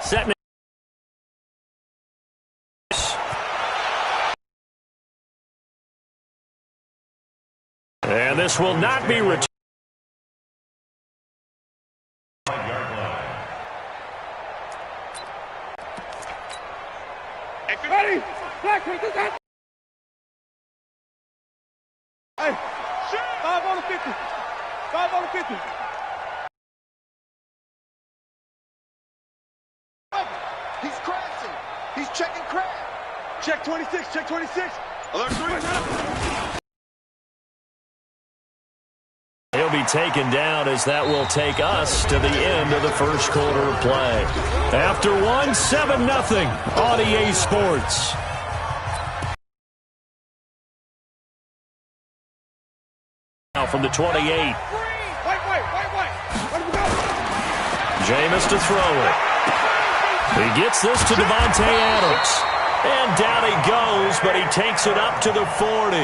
Setting it. And this will not be returned. Ready? Hey, 5 on the 50. 5 on the 50. He's crashing. He's checking crash. Check 26. Check 26. Alert 3. He'll be taken down as that will take us to the end of the first quarter of play. After one, 7-0 on EA Sports. Now from the 28. Wait. Jameis to throw it. He gets this to Devontae Adams. And down he goes, but he takes it up to the 40.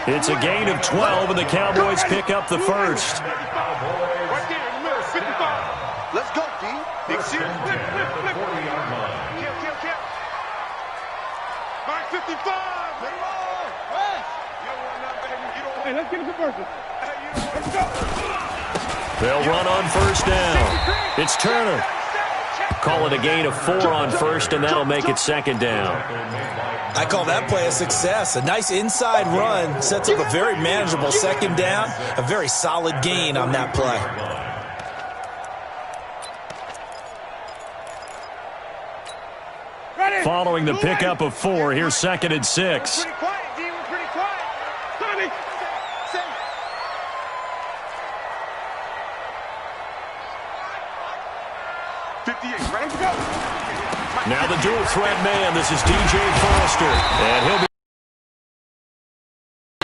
It's a gain of 12, and the Cowboys pick up the first. Right there in the middle, 55. Let's go, D. Big shit. Flip. Kill. Mark 55. Let him on. You don't want nothing, baby. You don't want. Hey, let's get a conversion. Let's go. They'll run on first down. It's Turner. Call it a gain of 4 on first, and that'll make it second down. I call that play a success. A nice inside run sets up a very manageable second down. A very solid gain on that play. Following the pickup of 4, here's 2nd and 6. Pretty quiet, D. We're pretty quiet. Tommy. Now the dual threat man. This is DJ Foster. And he'll be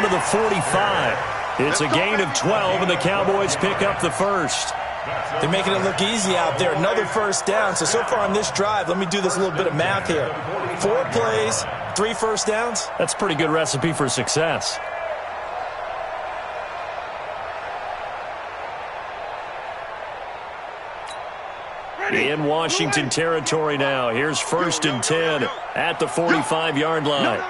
to the 45. It's a gain of 12, and the Cowboys pick up the first. They're making it look easy out there. Another first down. So far on this drive, let me do this little bit of math here. 4 plays, 3 first downs. That's a pretty good recipe for success. In Washington territory now. Here's 1st and 10 at the 45-yard line.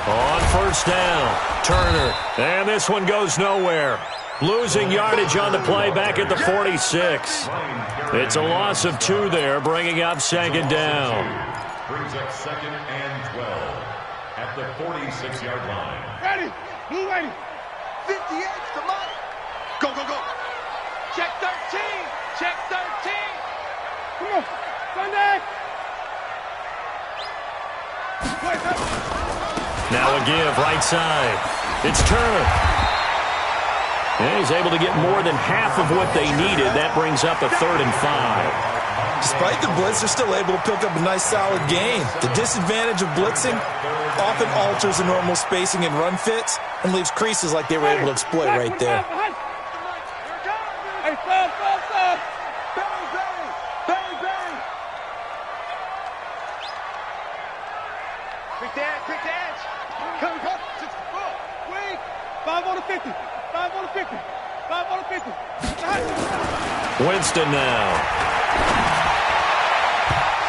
On first down, Turner. And this one goes nowhere. Losing yardage on the play back at the 46. It's a loss of 2 there, bringing up second down. Brings up 2nd and 12 at the 46-yard line. Ready. Blue ready. 58 to money. Go. Check 13. Check 13. Come on. Sunday. Now a give, right side. It's Turner. And he's able to get more than half of what they needed. That brings up a 3rd and 5. Despite the blitz, they're still able to pick up a nice solid gain. The disadvantage of blitzing often alters the normal spacing and run fits and leaves creases like they were able to exploit right there. Hey, stop. Bang. Quick dance. Come. Wait. 5 on the 50. 5 on the 50. 5 on the 50. Winston now.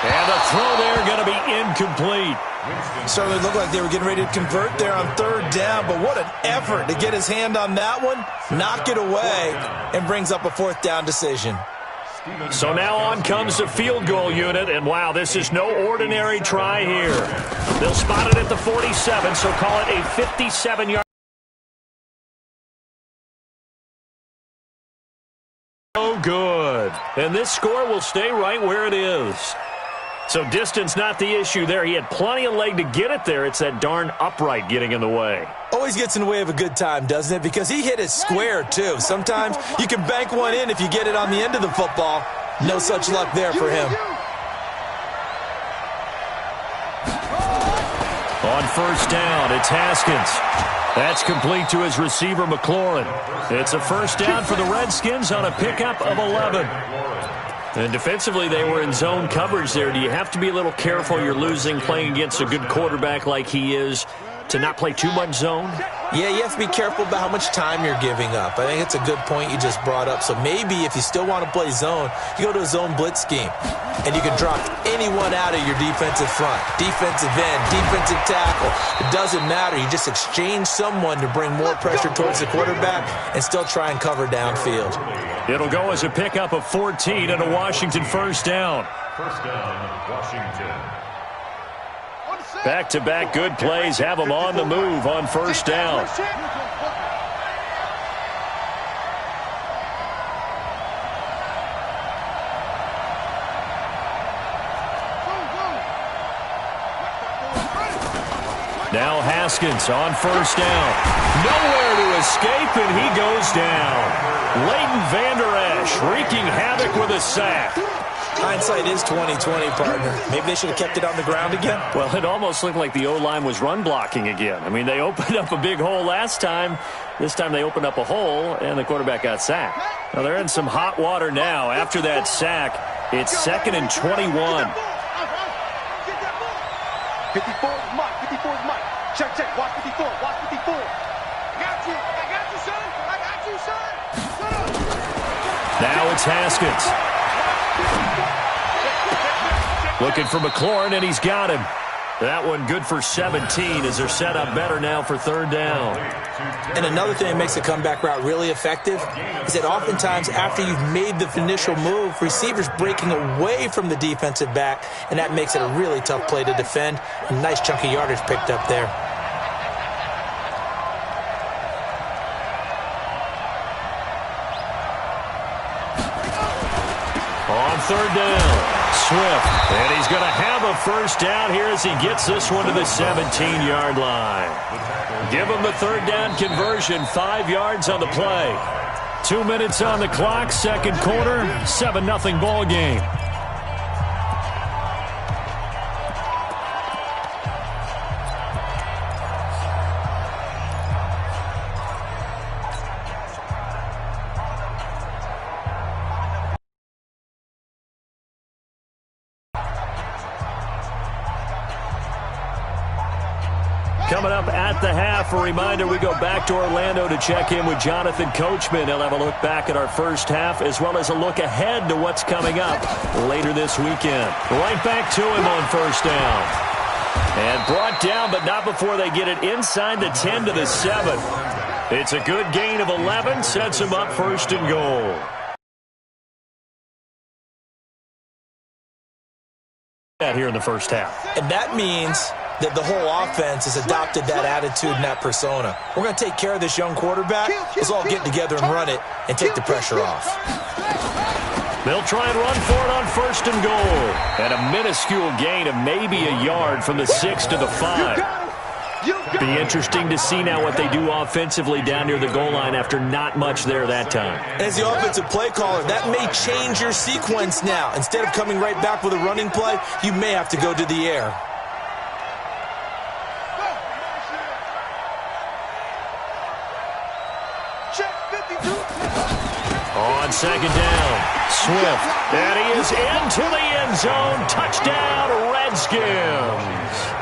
And the throw there going to be incomplete. Certainly looked like they were getting ready to convert there on 3rd down, but what an effort to get his hand on that one, knock it away, and brings up a 4th down decision. So now on comes the field goal unit, and wow, this is no ordinary try here. They'll spot it at the 47, so call it a 57-yard. Oh, good. And this score will stay right where it is. So distance not the issue there. He had plenty of leg to get it there. It's that darn upright getting in the way. Always gets in the way of a good time, doesn't it? Because he hit it square, too. Sometimes you can bank one in if you get it on the end of the football. No such luck there for him. On first down, it's Haskins. That's complete to his receiver, McLaurin. It's a first down for the Redskins on a pickup of 11. And defensively, they were in zone coverage there. Do you have to be a little careful? You're losing playing against a good quarterback like he is. to not play too much zone? Yeah, you have to be careful about how much time you're giving up. I think it's a good point you just brought up. So maybe if you still want to play zone, you go to a zone blitz scheme. And you can drop anyone out of your defensive front. Defensive end, defensive tackle. It doesn't matter. You just exchange someone to bring more pressure towards the quarterback and still try and cover downfield. It'll go as a pickup of 14 and a Washington first down. First down, Washington. Back-to-back good plays have them on the move on first down. Now Haskins on first down. Nowhere to escape, and he goes down. Leighton Vander Esch wreaking havoc with a sack. Hindsight is 20/20, partner. Maybe they should have kept it on the ground again. Well, it almost looked like the O-line was run blocking again. I mean, they opened up a big hole last time. This time they opened up a hole, and the quarterback got sacked. Now, they're in some hot water now. After that sack, it's 2nd and 21. 54 is Mike. 54 is Mike. Check, check. Watch 54. Watch 54. I got you. I got you, son. I got you, son. Now it's Haskins. Looking for McLaurin, and he's got him. That one good for 17 as they're set up better now for third down. And another thing that makes the comeback route really effective is that oftentimes after you've made the initial move, receivers breaking away from the defensive back, and that makes it a really tough play to defend. A nice chunk of yardage picked up there. On third down, Swift, and he's going to have a first down here as he gets this one to the 17-yard line. Give him the third down conversion, 5 yards on the play. 2 minutes on the clock, second quarter, 7-0 ball game. Coming up at the half, a reminder, we go back to Orlando to check in with Jonathan Coachman. He'll have a look back at our first half as well as a look ahead to what's coming up later this weekend. Right back to him on first down. And brought down, but not before they get it inside the 10 to the 7. It's a good gain of 11, sets him up first and goal. Here in the first half. And that means that the whole offense has adopted that attitude and that persona. We're going to take care of this young quarterback. Let's all get together and run it and take the pressure off. They'll try and run for it on first and goal. And a minuscule gain of maybe a yard from the 6 to the 5. Be interesting to see now what they do offensively down near the goal line after not much there that time. As the offensive play caller, that may change your sequence now. Instead of coming right back with a running play, you may have to go to the air. On second down, Swift, and he is into the end zone. Touchdown, Redskins.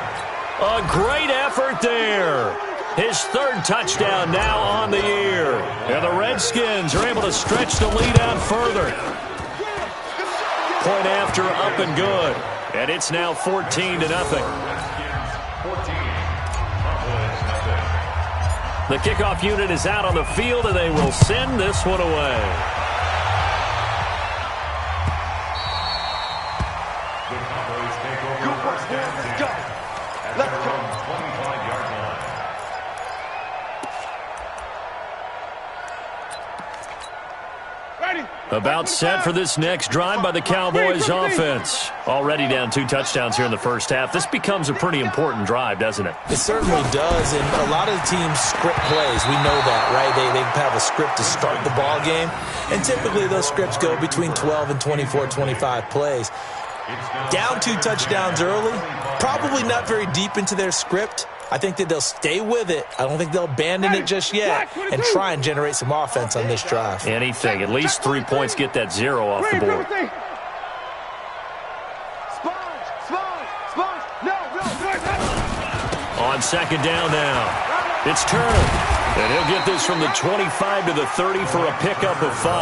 A great effort there. His third touchdown now on the year. And the Redskins are able to stretch the lead out further. Point after up and good. And it's now 14-0. The kickoff unit is out on the field, and they will send this one away. About set for this next drive by the Cowboys offense. Already down 2 touchdowns here in the first half. This becomes a pretty important drive, doesn't it? It certainly does, and a lot of the teams script plays. We know that, right? They have a script to start the ball game, and typically those scripts go between 12 and 24, 25 plays. Down 2 touchdowns early, probably not very deep into their script. I think that they'll stay with it. I don't think they'll abandon it just yet and try and generate some offense on this drive. Anything. At least 3 points, get that 0 off the board. On On second down now. It's Turner. And he'll get this from the 25 to the 30 for a pickup of 5.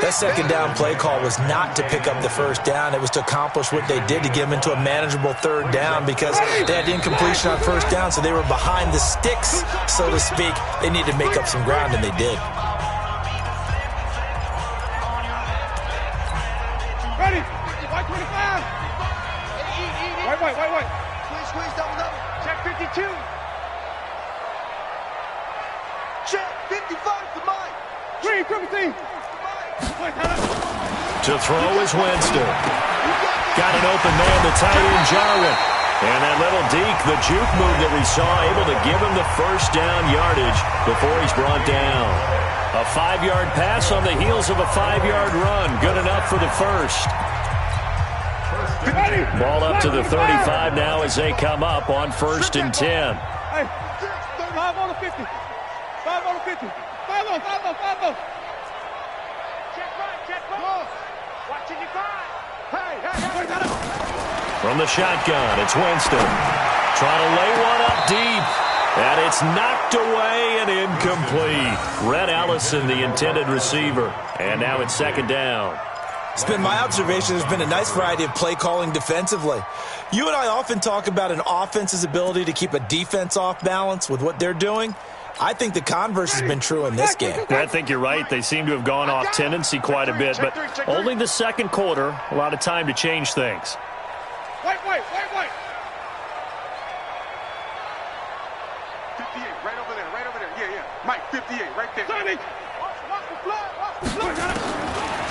That second down play call was not to pick up the first down. It was to accomplish what they did, to get them into a manageable third down, because they had incompletion on first down, so they were behind the sticks, so to speak. They needed to make up some ground, and they did. Ready. White 25. White. Squeeze, double. Check 52. Check 55 for Mike. Green, triple team. To throw is Winston. Got an open man, the tight end, Jarwin. And that little deke, the juke move that we saw, able to give him the first down yardage before he's brought down. A 5-yard pass on the heels of a 5-yard run. Good enough for the first. Ball up to the 35 now as they come up on 1st and 10. Hey, 5 on the 50. 5 on the 50. 5 on. Check right. Watching you 5. Hey. From the shotgun, it's Winston. Trying to lay one up deep. And it's knocked away and incomplete. Red Allison, the intended receiver. And now it's 2nd down. It's been my observation there's been a nice variety of play calling defensively. You and I often talk about an offense's ability to keep a defense off balance with what they're doing. I think the converse has been true in this game. I think you're right. They seem to have gone off tendency quite a bit, but only the second quarter. A lot of time to change things. White. 58, right over there. Yeah. Mike, 58, right there. Sonny.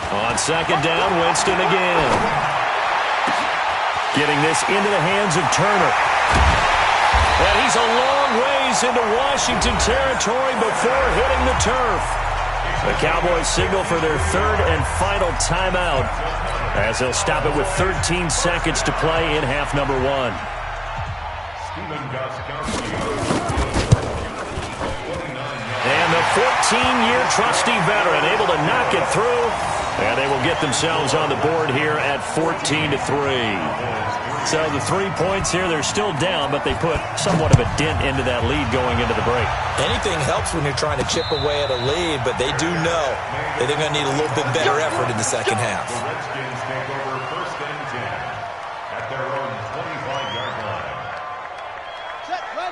On second down, Winston again. Getting this into the hands of Turner. And he's a long ways into Washington territory before hitting the turf. The Cowboys signal for their 3rd and final timeout as they'll stop it with 13 seconds to play in half number 1. And the 14-year trusty veteran able to knock it through. And they will get themselves on the board here at 14-3. So the 3 points here, they're still down, but they put somewhat of a dent into that lead going into the break. Anything helps when you're trying to chip away at a lead, but they do know that they're going to need a little bit better effort in the second half. The Redskins take over 1st and 10 at their own 25-yard line.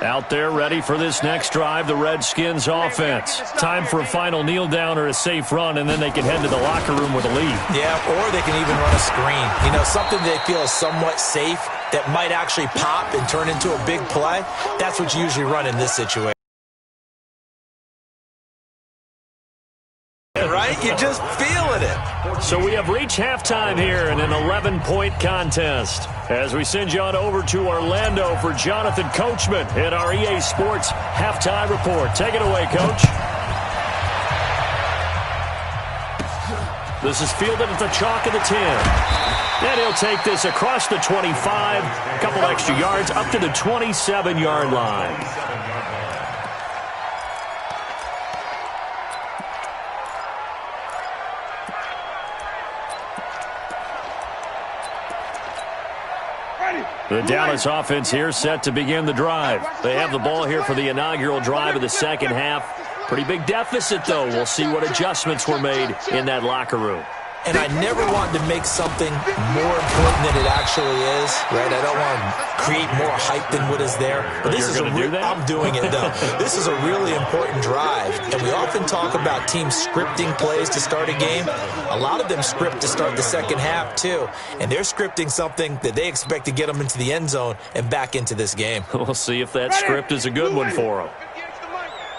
Out there ready for this next drive, the Redskins offense. Time for a final kneel down or a safe run, and then they can head to the locker room with a lead. Yeah, or they can even run a screen. You know, something they feel is somewhat safe that might actually pop and turn into a big play. That's what you usually run in this situation. Right? You're just feeling it. So we have reached halftime here in an 11-point contest. As we send you on over to Orlando for Jonathan Coachman in our EA Sports Halftime Report. Take it away, Coach. This is fielded at the chalk of the 10. And he'll take this across the 25, a couple extra yards, up to the 27-yard line. The Dallas offense here set to begin the drive. They have the ball here for the inaugural drive of the second half. Pretty big deficit, though. We'll see what adjustments were made in that locker room. And I never want to make something more important than it actually is, right? I don't want to create more hype than what is there. But this is I'm doing it, though. This is a really important drive. And we often talk about teams scripting plays to start a game. A lot of them script to start the second half, too. And they're scripting something that they expect to get them into the end zone and back into this game. We'll see if that script is a good one for them.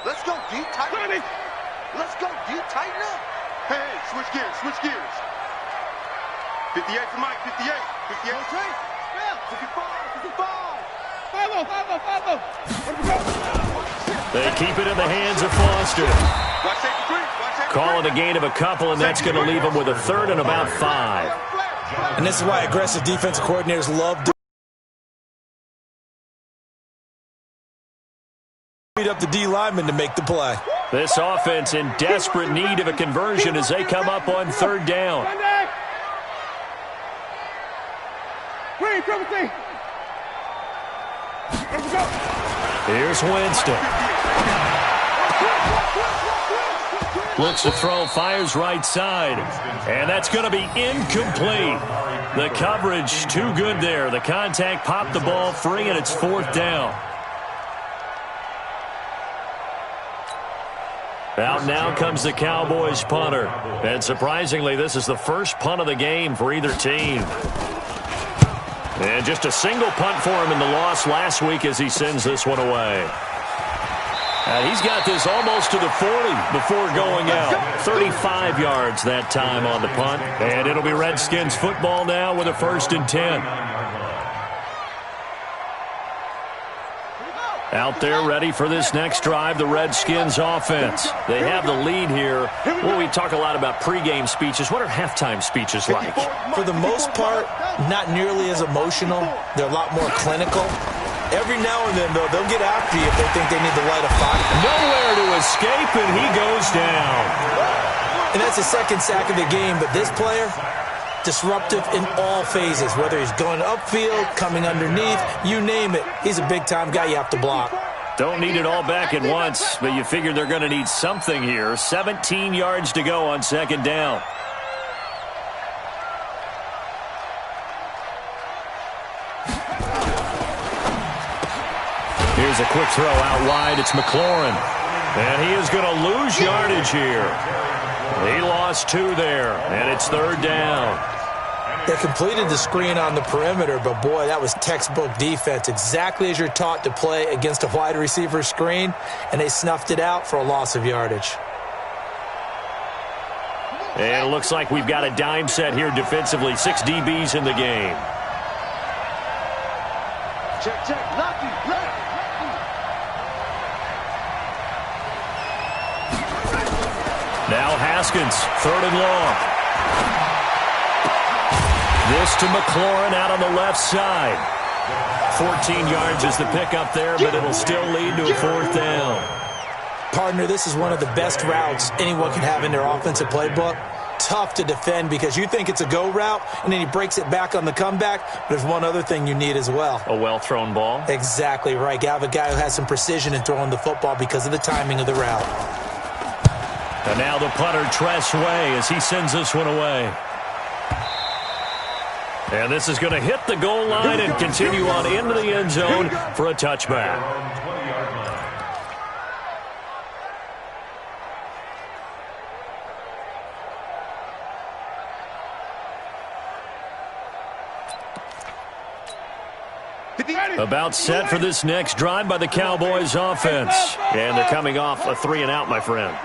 Let's go, D. Tighten up. Let's go, D. Tighten up. Hey, switch gears. 58 for Mike, 58. 58. 55. They keep it in the hands of Foster. Call it a gain of a couple, and that's going to leave them with a 3rd and about 5. And this is why aggressive defensive coordinators love to beat up the D lineman to make the play. This offense in desperate need of a conversion as they come up on 3rd down. Green, triple team. Here's Winston. Looks to throw, fires right side. And that's going to be incomplete. The coverage too good there. The contact popped the ball free, and it's 4th down. Out now comes the Cowboys punter. And surprisingly, this is the first punt of the game for either team. And just a single punt for him in the loss last week as he sends this one away. And he's got this almost to the 40 before going out. 35 yards that time on the punt. And it'll be Redskins football now with a 1st and 10. Out there ready for this next drive, the Redskins offense. They have the lead here. Well, we talk a lot about pregame speeches. What are halftime speeches like? For the most part, not nearly as emotional. They're a lot more clinical. Every now and then, though, they'll get after you if they think they need to light a fire. Nowhere to escape, and he goes down. And that's the 2nd sack of the game, but this player, disruptive in all phases, whether he's going upfield, coming underneath, you name it. He's a big-time guy you have to block. Don't need it all back at once, but you figure they're going to need something here. 17 yards to go on 2nd down. Here's a quick throw out wide. It's McLaurin. And he is going to lose yardage here. He lost 2 there, and it's 3rd down. They completed the screen on the perimeter, but, boy, that was textbook defense, exactly as you're taught to play against a wide receiver screen, and they snuffed it out for a loss of yardage. And it looks like we've got a dime set here defensively. 6 DBs in the game. Check, Lucky, ready. Now Haskins, 3rd and long. This to McLaurin out on the left side. 14 yards is the pickup there, but it'll still lead to a 4th down. Partner, this is one of the best routes anyone can have in their offensive playbook. Tough to defend because you think it's a go route, and then he breaks it back on the comeback. But there's one other thing you need as well. A well-thrown ball. Exactly right. You have a guy who has some precision in throwing the football because of the timing of the route. And now the punter, Tress Way, as he sends this one away. And this is going to hit the goal line and continue on into the end zone for a touchback. About set for this next drive by the Cowboys offense. And they're coming off a 3-and-out, my friend.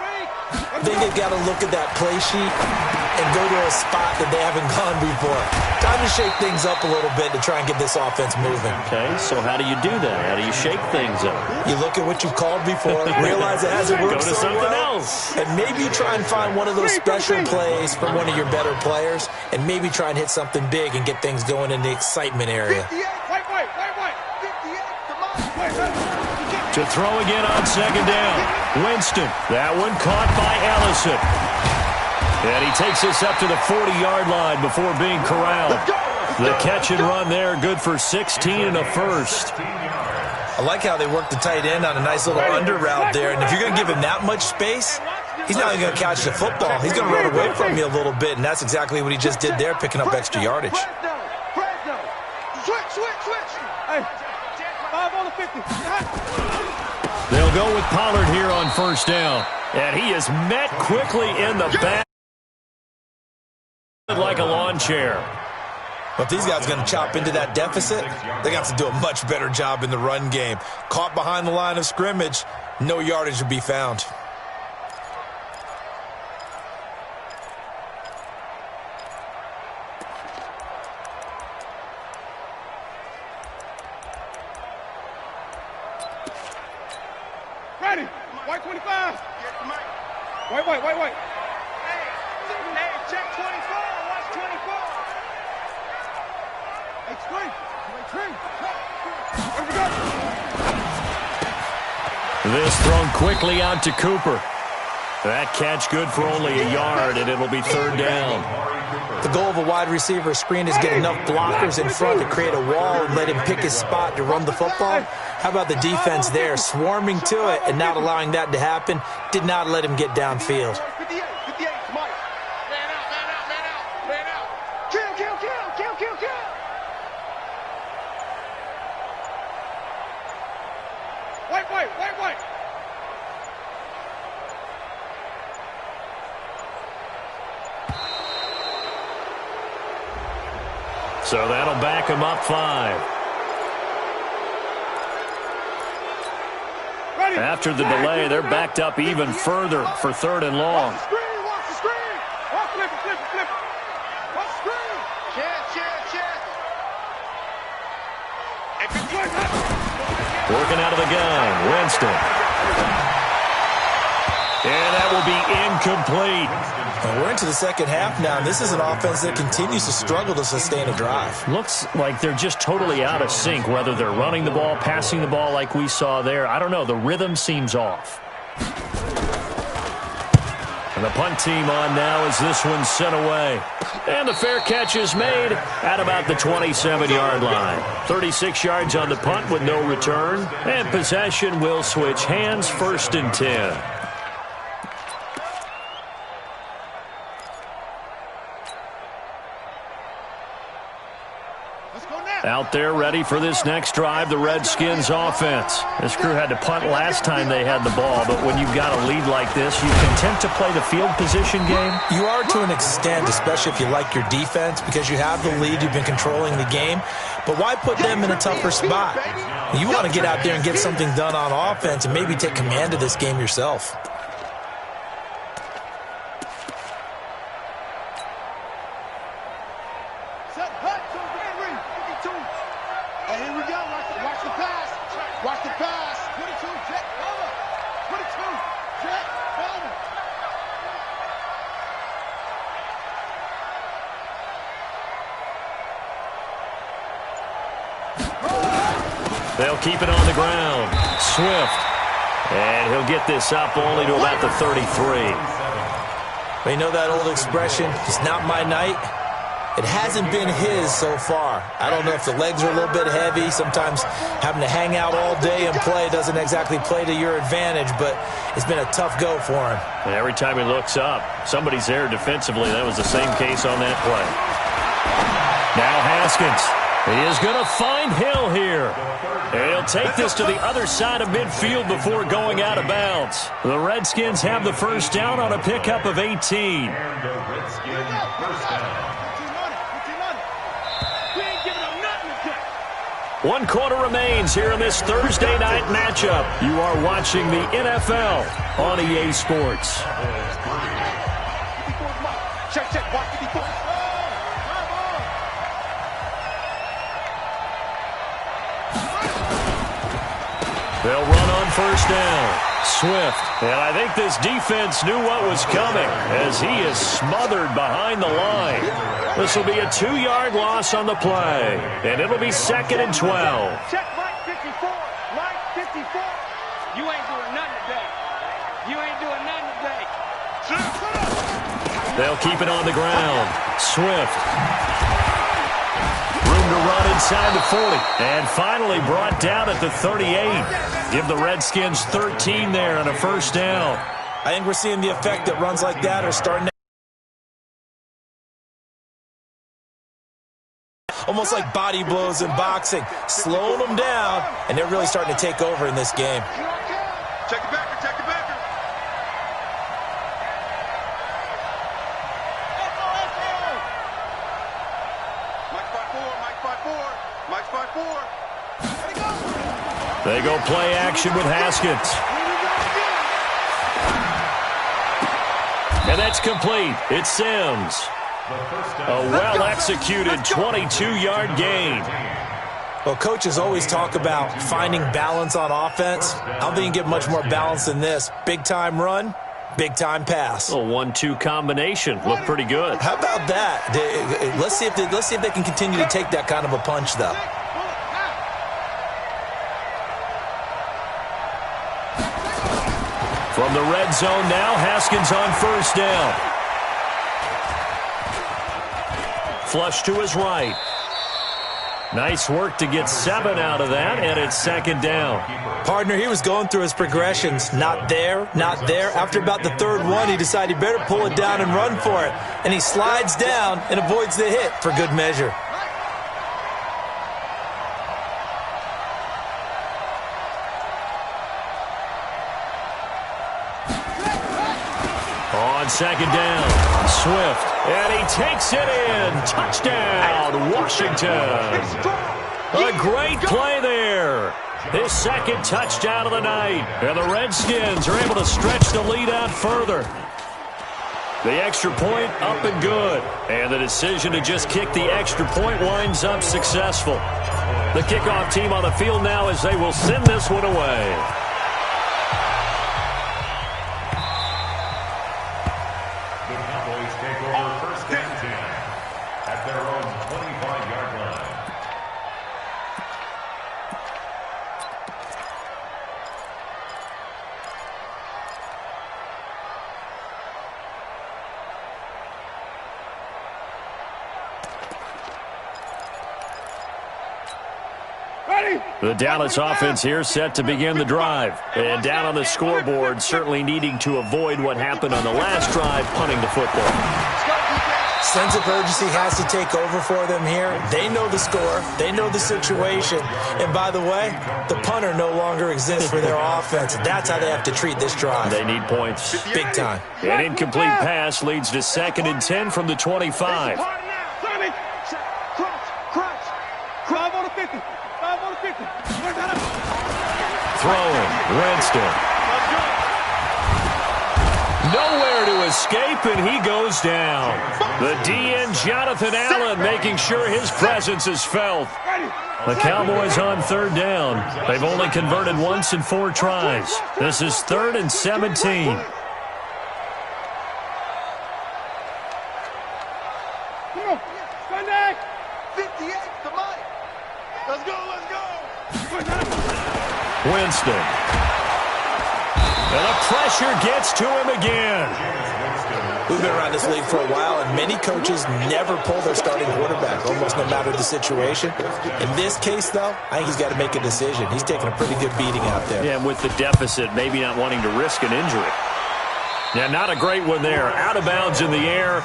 I think they've got to look at that play sheet and go to a spot that they haven't gone before. Time to shake things up a little bit to try and get this offense moving. Okay, so how do you do that? How do you shake things up? You look at what you've called before, realize it hasn't worked so something well, else. And maybe try and find one of those special plays from one of your better players, and maybe try and hit something big and get things going in the excitement area. To throw again on 2nd down. Winston. That one caught by Ellison. And he takes this up to the 40-yard line before being corralled. The catch and run there, good for 16 and a 1st. I like how they work the tight end on a nice little under route there. And if you're going to give him that much space, he's not even going to catch the football. He's going to run away from you a little bit, and that's exactly what he just did there, picking up extra yardage. Switch. Hey, 5 on the 50. They'll go with Pollard here on 1st down. And he is met quickly in the back like a lawn chair. But these guys are going to chop into that deficit. They got to do a much better job in the run game. Caught behind the line of scrimmage, no yardage to be found. Ready. White 25. White. Hey, check 24. Watch 24. Hey, screen. Where we go? This thrown quickly out to Cooper. That catch good for only a yard, and it'll be third down. The goal of a wide receiver screen is get enough blockers in front to create a wall and let him pick his spot to run the football. How about the defense there, swarming to it and not allowing that to happen? Did not let him get downfield. Wait. So that'll back him up 5. After the delay, they're backed up even further for 3rd and long. Watch the screen. Flip it. Watch the screen. Working out of the gun, Winston. And that will be incomplete. And we're into the second half now, and this is an offense that continues to struggle to sustain a drive. Looks like they're just totally out of sync, whether they're running the ball, passing the ball like we saw there. I don't know. The rhythm seems off. And the punt team on now as this one's sent away. And the fair catch is made at about the 27-yard line. 36 yards on the punt with no return. And possession will switch hands, 1st and 10. Out there ready for this next drive, the Redskins offense. This crew had to punt last time they had the ball, but when you've got a lead like this, you content to play the field position game? You are to an extent, especially if you like your defense, because you have the lead, you've been controlling the game. But why put them in a tougher spot? You want to get out there and get something done on offense and maybe take command of this game yourself. They'll keep it on the ground. Swift. And he'll get this up only to about the 33. You know that old expression, it's not my night? It hasn't been his so far. I don't know if the legs are a little bit heavy. Sometimes having to hang out all day and play doesn't exactly play to your advantage, but it's been a tough go for him. And every time he looks up, somebody's there defensively. That was the same case on that play. Now Haskins. He is going to find Hill here. And he'll take this to the other side of midfield before going out of bounds. The Redskins have the first down on a pickup of 18. And the Redskins first down. 1 quarter remains here in this Thursday night matchup. You are watching the NFL on EA Sports. Check, watch the before. They'll run on first down. Swift. And I think this defense knew what was coming as he is smothered behind the line. This will be a 2-yard loss on the play. And it'll be 2nd and 12. Check Mike 54. Mike 54. You ain't doing nothing today. You ain't doing nothing today. They'll keep it on the ground. Swift. Room to run inside the 40. And finally brought down at the 38. Give the Redskins 13 there on a first down. I think we're seeing the effect that runs like that are starting to almost like body blows in boxing, slowing them down, and they're really starting to take over in this game. Check it back. They go play action with Haskins. And that's complete. It's Sims. A well-executed 22-yard gain. Well, coaches always talk about finding balance on offense. I don't think you can get much more balance than this. Big-time run, big-time pass. A 1-2 combination. Looked pretty good. How about that? Let's see if they can continue to take that kind of a punch, though. From the red zone now, Haskins on first down. Flush to his right. Nice work to get 7 out of that, and it's second down. Partner, he was going through his progressions. Not there, not there. After about the third one, he decided he better pull it down and run for it. And he slides down and avoids the hit for good measure. On second down, Swift, and he takes it in. Touchdown, Washington. A great play there. His second touchdown of the night. And the Redskins are able to stretch the lead out further. The extra point up and good. And the decision to just kick the extra point winds up successful. The kickoff team on the field now as they will send this one away. The Dallas offense here set to begin the drive. And down on the scoreboard, certainly needing to avoid what happened on the last drive, punting the football. Sense of urgency has to take over for them here. They know the score. They know the situation. And by the way, the punter no longer exists for their offense. That's how they have to treat this drive. They need points. Big time. An incomplete pass leads to 2nd and 10 from the 25. Throwing, Winston. Nowhere to escape, and he goes down. The DN, Jonathan Allen, making sure his presence is felt. The Cowboys on third down. They've only converted once in 4 tries. This is 3rd and 17. Winston. And the pressure gets to him again. We've been around this league for a while, and many coaches never pull their starting quarterback, almost no matter the situation. In this case, though, I think he's got to make a decision. He's taking a pretty good beating out there. Yeah, and with the deficit, maybe not wanting to risk an injury. Yeah, not a great one there. Out of bounds in the air.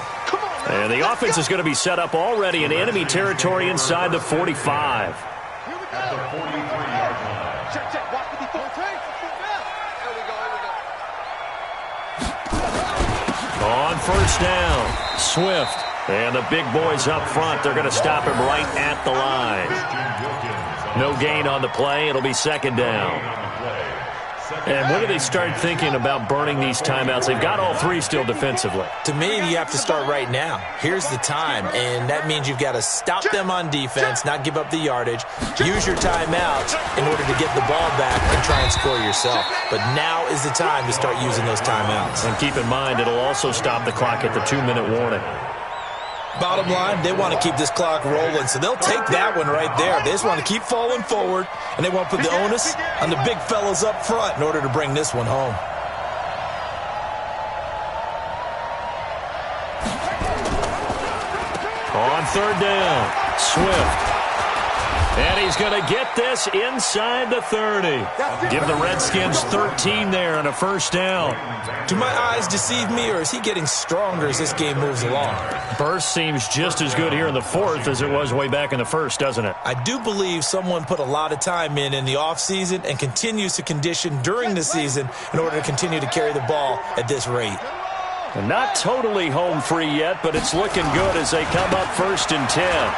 And the offense is going to be set up already in enemy territory inside the 45. At the 43-yard line. Check, watch the before. On first down, Swift. And the big boys up front, they're going to stop him right at the line. No gain on the play. It'll be 2nd down. And when do they start thinking about burning these timeouts? They've got all 3 still defensively. To me, you have to start right now. Here's the time, and that means you've got to stop them on defense, not give up the yardage, use your timeouts in order to get the ball back and try and score yourself. But now is the time to start using those timeouts. And keep in mind, it'll also stop the clock at the 2-minute warning. Bottom line, they want to keep this clock rolling, so they'll take that one right there. They just want to keep falling forward, and they want to put the onus on the big fellas up front in order to bring this one home. On third down, Swift. And he's going to get this inside the 30. Give the Redskins 13 there and a first down. Do my eyes deceive me, or is he getting stronger as this game moves along? Burst seems just as good here in the 4th as it was way back in the 1st, doesn't it? I do believe someone put a lot of time in the offseason and continues to condition during the season in order to continue to carry the ball at this rate. And not totally home free yet, but it's looking good as they come up 1st and 10.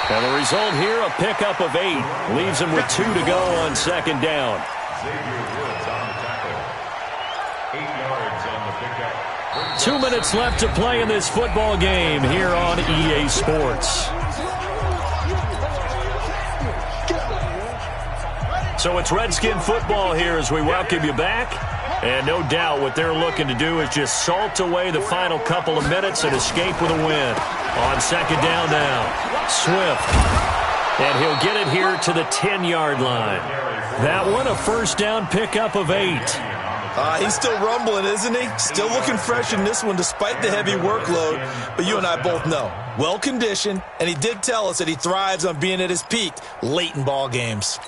And the result here, a pickup of 8. Leaves them with 2 to go on 2nd down. Xavier Woods on the tackle. 8 yards on the pickup. 2 minutes left to play in this football game here on EA Sports. So it's Redskin football here as we welcome you back. And no doubt what they're looking to do is just salt away the final couple of minutes and escape with a win. On 2nd down now, Swift. And he'll get it here to the 10-yard line. That one, a first down pickup of 8. He's still rumbling, isn't he? Still looking fresh in this one despite the heavy workload. But you and I both know, well-conditioned, and he did tell us that he thrives on being at his peak late in ball games.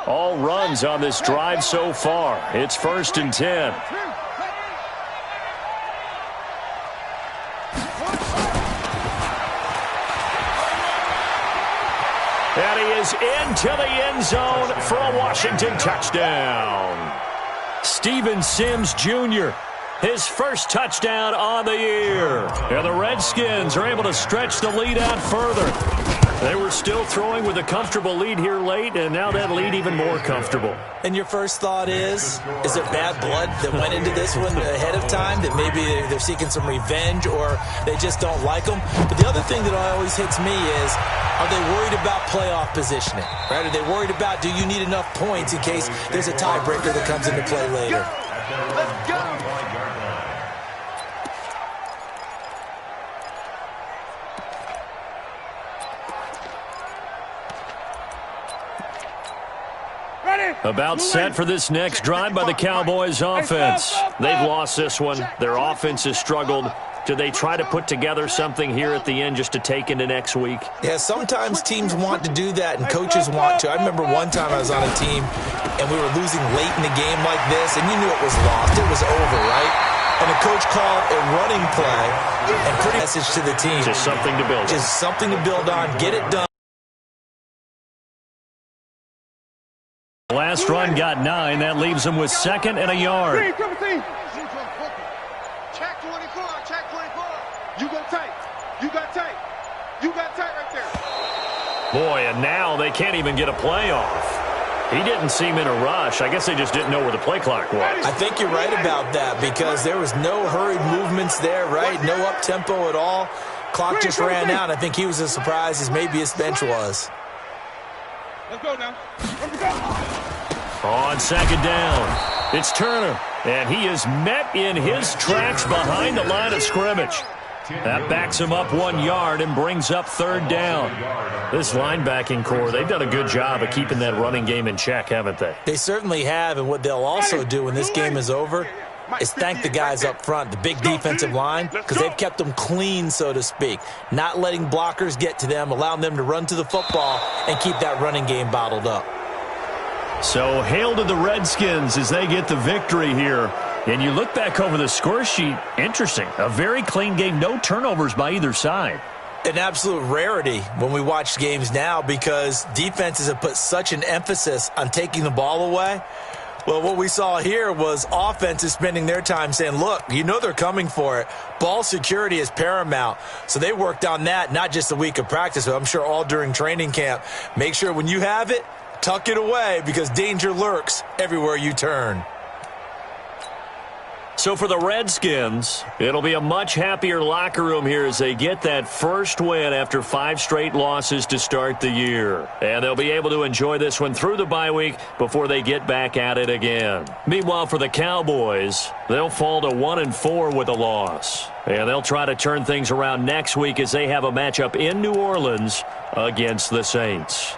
All runs on this drive so far. It's 1st and 10. And he is into the end zone for a Washington touchdown. Steven Sims Jr., his first touchdown on the year. And the Redskins are able to stretch the lead out further. They were still throwing with a comfortable lead here late, and now that lead even more comfortable. And your first thought is there bad blood that went into this one ahead of time, that maybe they're seeking some revenge or they just don't like them? But the other thing that always hits me is, are they worried about playoff positioning? Right? Are they worried about, do you need enough points in case there's a tiebreaker that comes into play later? Let's go. About set for this next drive by the Cowboys offense. They've lost this one. Their offense has struggled. Do they try to put together something here at the end just to take into next week? Yeah, sometimes teams want to do that and coaches want to. I remember one time I was on a team and we were losing late in the game like this, and you knew it was lost. It was over, right? And the coach called a running play and put a message to the team. Just something to build on. Just something to build on. Get it done. Last run got 9. That leaves them with 2nd and a yard. Check 24. Check 24. You go tight. You got tight. You got tight right there. Boy, and now they can't even get a play off. He didn't seem in a rush. I guess they just didn't know where the play clock was. I think you're right about that because there was no hurried movements there, right? No up-tempo at all. Clock just ran out. I think he was as surprised as maybe his bench was. Let's go now. Let's go. On 2nd down, it's Turner, and he is met in his tracks behind the line of scrimmage. That backs him up 1 yard and brings up 3rd down. This linebacking core, they've done a good job of keeping that running game in check, haven't they? They certainly have, and what they'll also do when this game is over is thank the guys up front, the big defensive line, because they've kept them clean, so to speak, not letting blockers get to them, allowing them to run to the football and keep that running game bottled up. So hail to the Redskins as they get the victory here. And you look back over the score sheet, interesting. A very clean game, no turnovers by either side. An absolute rarity when we watch games now because defenses have put such an emphasis on taking the ball away. Well, what we saw here was offenses spending their time saying, look, you know they're coming for it. Ball security is paramount. So they worked on that, not just a week of practice, but I'm sure all during training camp. Make sure when you have it, tuck it away because danger lurks everywhere you turn. So for the Redskins, it'll be a much happier locker room here as they get that first win after 5 straight losses to start the year. And they'll be able to enjoy this one through the bye week before they get back at it again. Meanwhile, for the Cowboys, they'll fall to 1-4 with a loss. And they'll try to turn things around next week as they have a matchup in New Orleans against the Saints.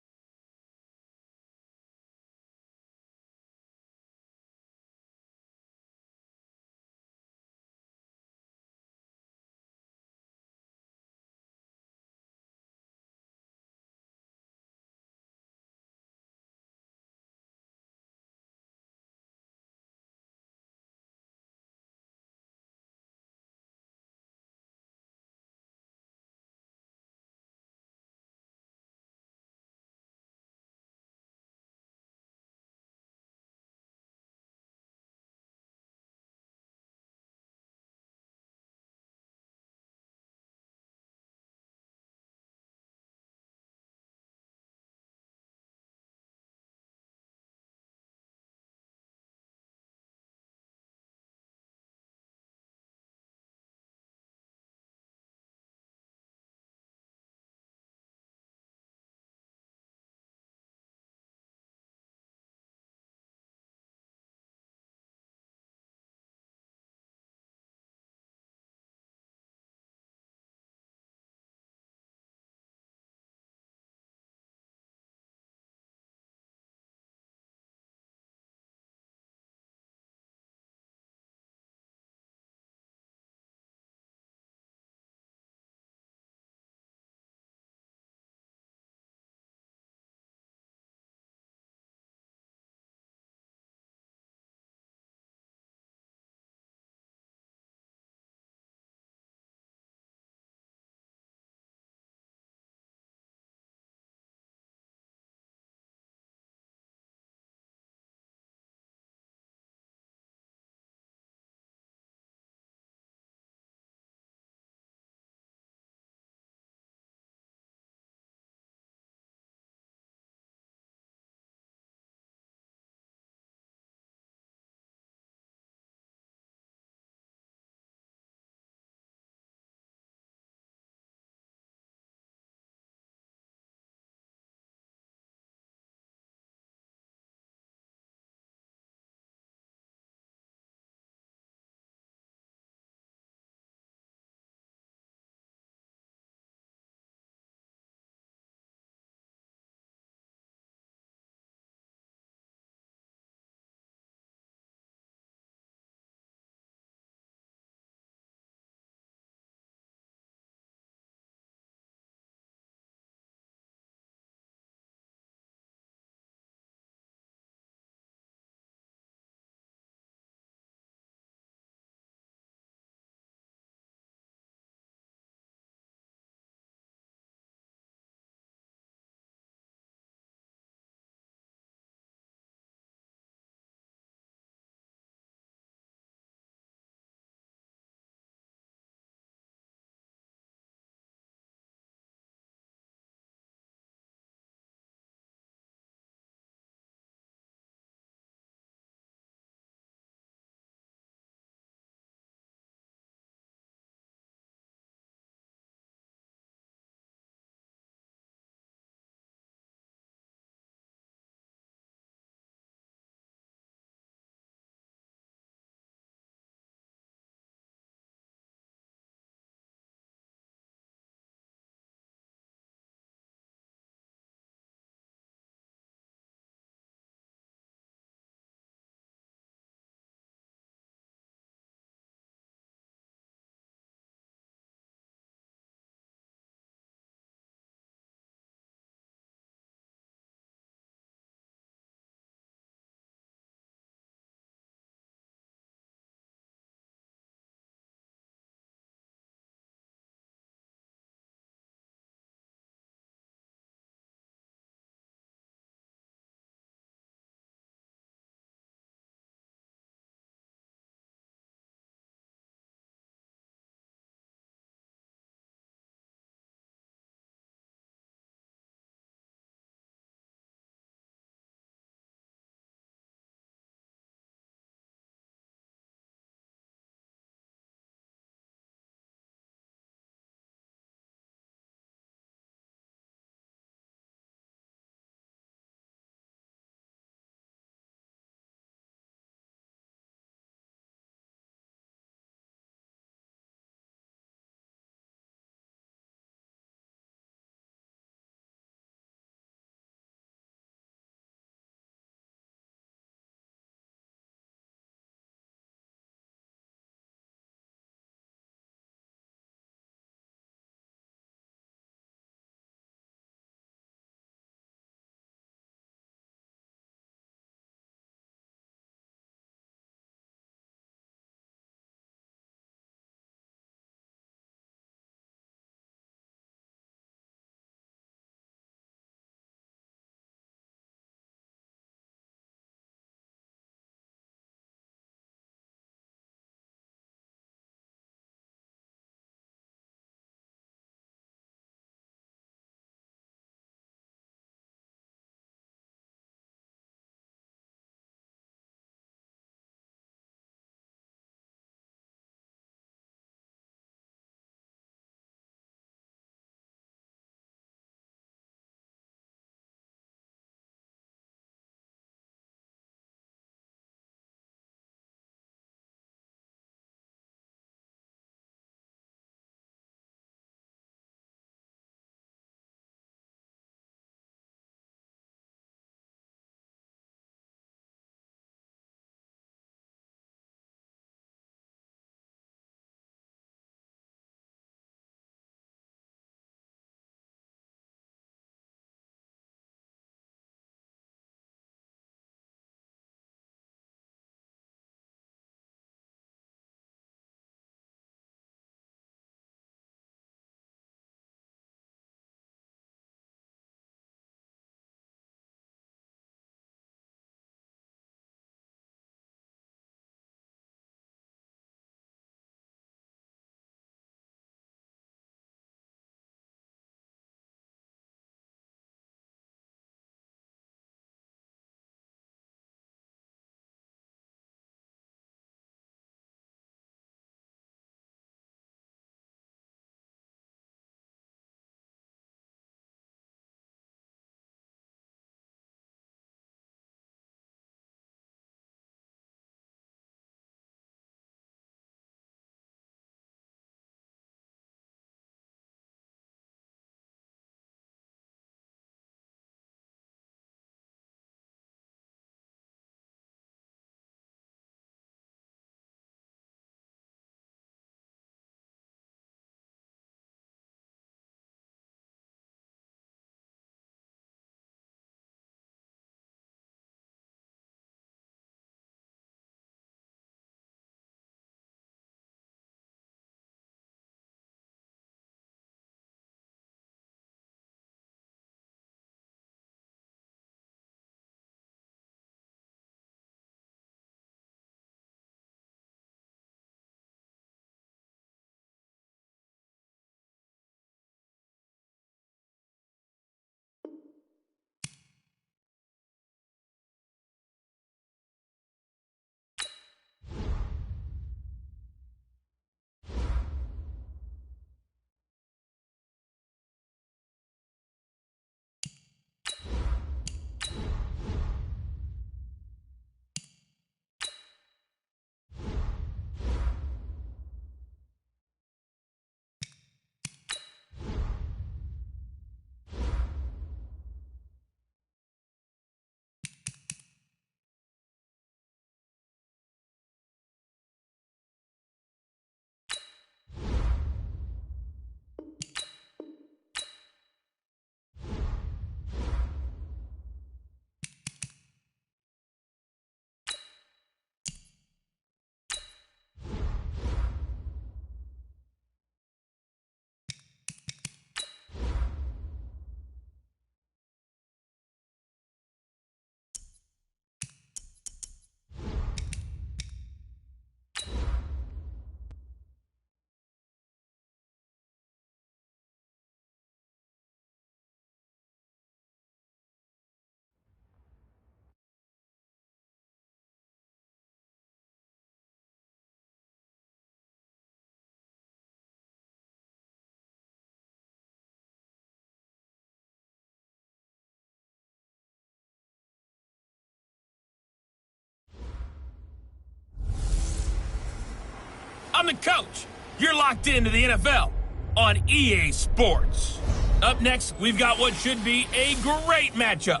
I'm the coach. You're locked into the NFL on EA Sports. Up next, we've got what should be a great matchup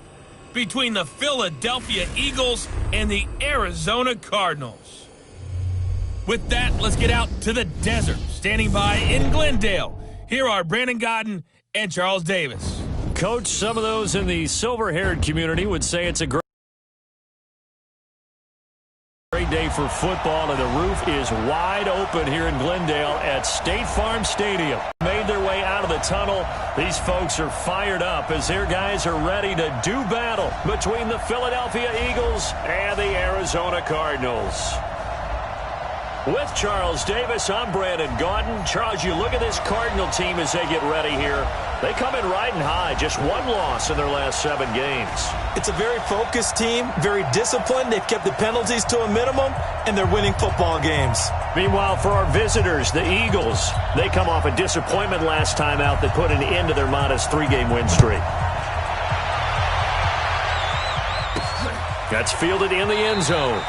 between the Philadelphia Eagles and the Arizona Cardinals. With that, let's get out to the desert. Standing by in Glendale, here are Brandon Godden and Charles Davis. Coach, some of those in the silver-haired community would say it's a great day for football, and the roof is wide open here in Glendale at State Farm Stadium. Made their way out of the tunnel. These folks are fired up as their guys are ready to do battle between the Philadelphia Eagles and the Arizona Cardinals. With Charles Davis, I'm Brandon Gaudin. Charles, you look at this Cardinal team as they get ready here. They come in riding high, just one loss in their last 7 games. It's a very focused team, very disciplined. They've kept the penalties to a minimum, and they're winning football games. Meanwhile, for our visitors, the Eagles, they come off a disappointment last time out that put an end to their modest 3-game win streak. That's fielded in the end zone.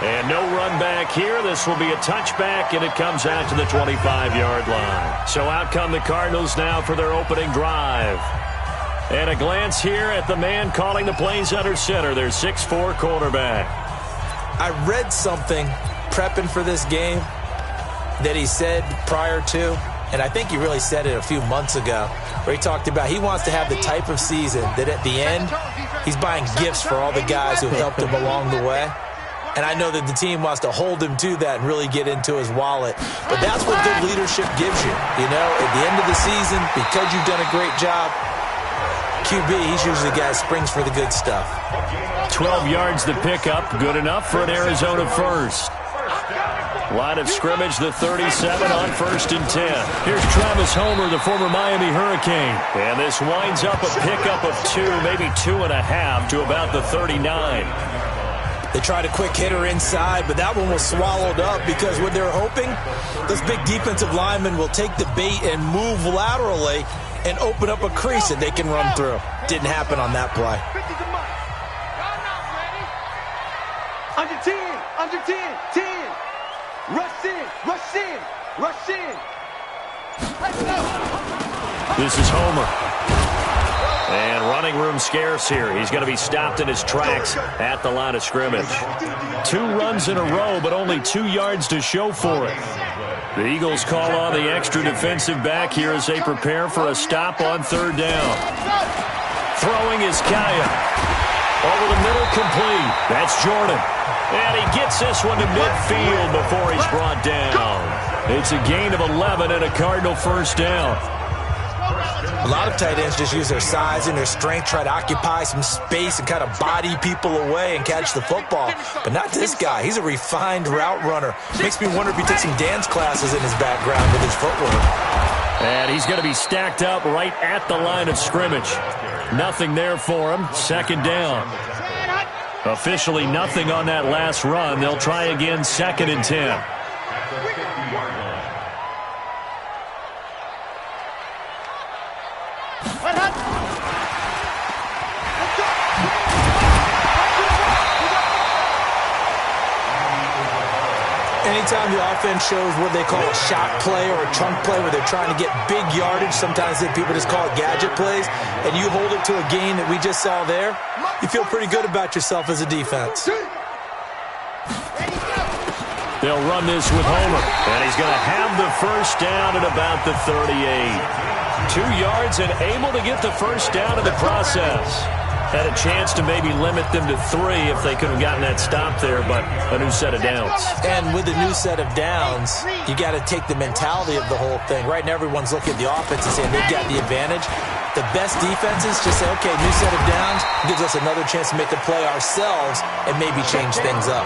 And no run back here. This will be a touchback, and it comes out to the 25-yard line. So out come the Cardinals now for their opening drive. And a glance here at the man calling the plays under center, their 6'4" quarterback. I read something prepping for this game that he said prior to, and I think he really said it a few months ago, where he talked about he wants to have the type of season that at the end, he's buying gifts for all the guys who helped him along the way. And I know that the team wants to hold him to that and really get into his wallet. But that's what good leadership gives you. You know, at the end of the season, because you've done a great job, QB, he's usually the guy that springs for the good stuff. 12 yards to pick up, good enough for an Arizona first. Line of scrimmage, the 37 on 1st and 10. Here's Travis Homer, the former Miami Hurricane. And this winds up a pickup of 2, maybe 2.5 to about the 39. They tried a quick hitter inside, but that one was swallowed up because what they're hoping, those big defensive linemen will take the bait and move laterally and open up a crease that they can run through. Didn't happen on that play. Under 10, under 10, 10. Rush in, rush in, rush in. This is Homer. And running room scarce here. He's going to be stopped in his tracks at the line of scrimmage. 2 runs in a row, but only 2 yards to show for it. The Eagles call on the extra defensive back here as they prepare for a stop on 3rd down. Throwing is Kaya. Over the middle, complete. That's Jordan. And he gets this one to midfield before he's brought down. It's a gain of 11 and a Cardinal first down. A lot of tight ends just use their size and their strength, try to occupy some space and kind of body people away and catch the football. But not this guy. He's a refined route runner. Makes me wonder if he takes some dance classes in his background with his footwork. And he's going to be stacked up right at the line of scrimmage. Nothing there for him. 2nd down. Officially nothing on that last run. They'll try again 2nd and 10. Anytime the offense shows what they call a shot play or a chunk play where they're trying to get big yardage, sometimes people just call it gadget plays, and you hold it to a gain that we just saw there, you feel pretty good about yourself as a defense. They'll run this with Homer, and he's going to have the first down at about the 38. 2 yards and able to get the first down in the process. Had a chance to maybe limit them to 3 if they could have gotten that stop there, but a new set of downs. And with a new set of downs, you got to take the mentality of the whole thing. Right now, everyone's looking at the offense and saying they've got the advantage. The best defenses just say, okay, new set of downs gives us another chance to make a play ourselves and maybe change things up.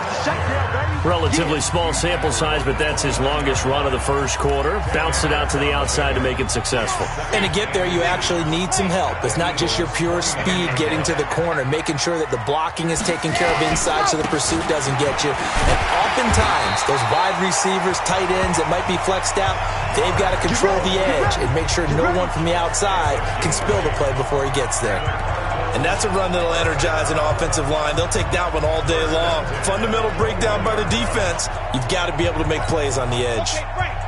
Relatively small sample size, but that's his longest run of the first quarter. Bounced it out to the outside to make it successful. And to get there, you actually need some help. It's not just your pure speed getting to the corner, making sure that the blocking is taken care of inside so the pursuit doesn't get you. And oftentimes, those wide receivers, tight ends that might be flexed out, they've got to control the edge and make sure no one from the outside can spill the play before he gets there. And that's a run that'll energize an offensive line. They'll take that one all day long. Fundamental breakdown by the defense. You've got to be able to make plays on the edge. Okay, break.